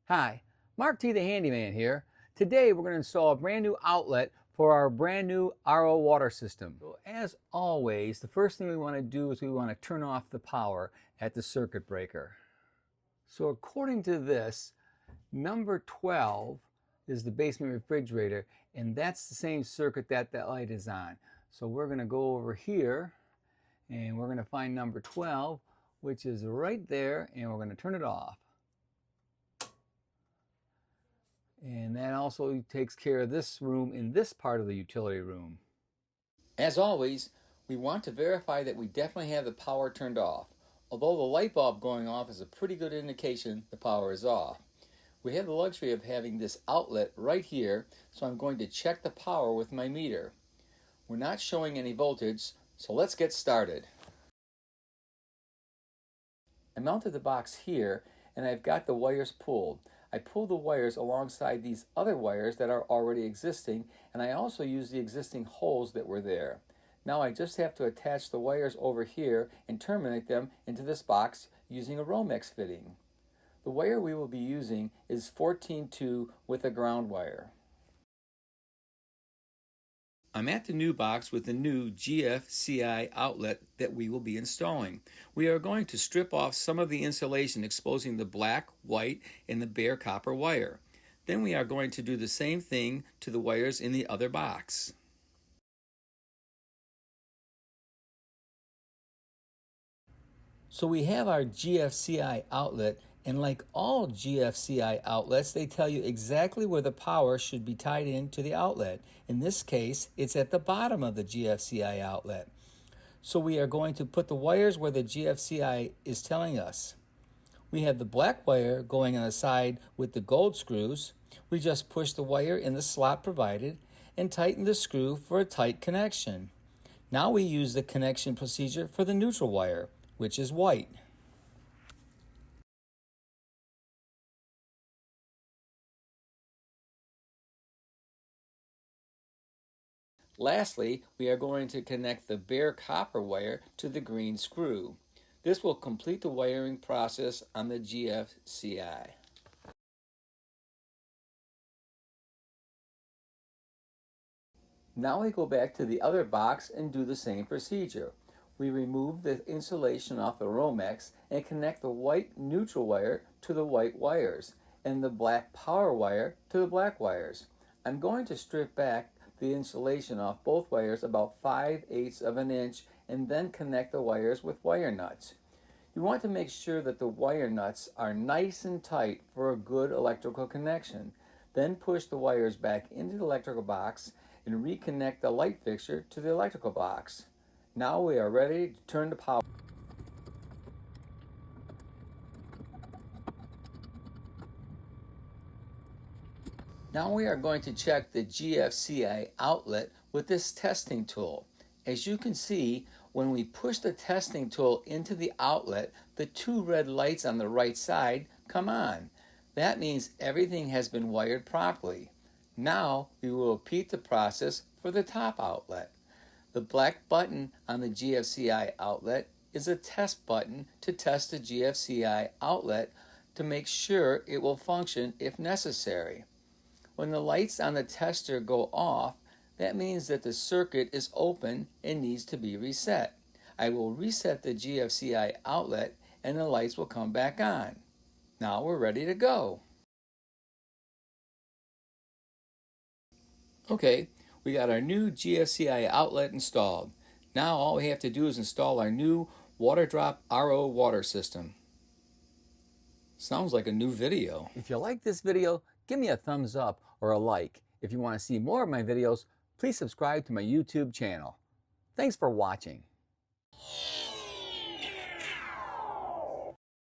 Hi, Mark T the Handyman here. Today we're going to install a brand new outlet for our brand new RO water system. So as always, the first thing we want to do is we want to turn off the power at the circuit breaker. So according to this, number 12 is the basement refrigerator, and that's the same circuit that light is on. So we're going to go over here and we're going to find number 12, which is right there, and we're going to turn it off. And that also takes care of this room in this part of the utility room. As always, we want to verify that we definitely have the power turned off. Although the light bulb going off is a pretty good indication the power is off. We have the luxury of having this outlet right here, so I'm going to check the power with my meter. We're not showing any voltage, so let's get started. I mounted the box here and I've got the wires pulled. I pull the wires alongside these other wires that are already existing, and I also use the existing holes that were there. Now I just have to attach the wires over here and terminate them into this box using a Romex fitting. The wire we will be using is 14-2 with a ground wire. I'm at the new box with the new GFCI outlet that we will be installing. We are going to strip off some of the insulation, exposing the black, white, and the bare copper wire. Then we are going to do the same thing to the wires in the other box. So we have our GFCI outlet, and like all GFCI outlets, they tell you exactly where the power should be tied in to the outlet. In this case, it's at the bottom of the GFCI outlet. So we are going to put the wires where the GFCI is telling us. We have the black wire going on the side with the gold screws. We just push the wire in the slot provided and tighten the screw for a tight connection. Now we use the connection procedure for the neutral wire, which is white. Lastly, we are going to connect the bare copper wire to the green screw. This will complete the wiring process on the GFCI. Now we go back to the other box and do the same procedure. We remove the insulation off the Romex and connect the white neutral wire to the white wires and the black power wire to the black wires. I'm going to strip back the insulation off both wires about 5/8 of an inch and then connect the wires with wire nuts. You want to make sure that the wire nuts are nice and tight for a good electrical connection. Then push the wires back into the electrical box and reconnect the light fixture to the electrical box. Now we are ready to turn the power. Now we are going to check the GFCI outlet with this testing tool. As you can see, when we push the testing tool into the outlet, the two red lights on the right side come on. That means everything has been wired properly. Now we will repeat the process for the top outlet. The black button on the GFCI outlet is a test button to test the GFCI outlet to make sure it will function if necessary. When the lights on the tester go off, that means that the circuit is open and needs to be reset. I will reset the GFCI outlet and the lights will come back on. Now we're ready to go. Okay, we got our new GFCI outlet installed. Now all we have to do is install our new water drop RO water system. Sounds like a new video. If you like this video, give me a thumbs up or a like. If you want to see more of my videos, please subscribe to my YouTube channel. Thanks for watching.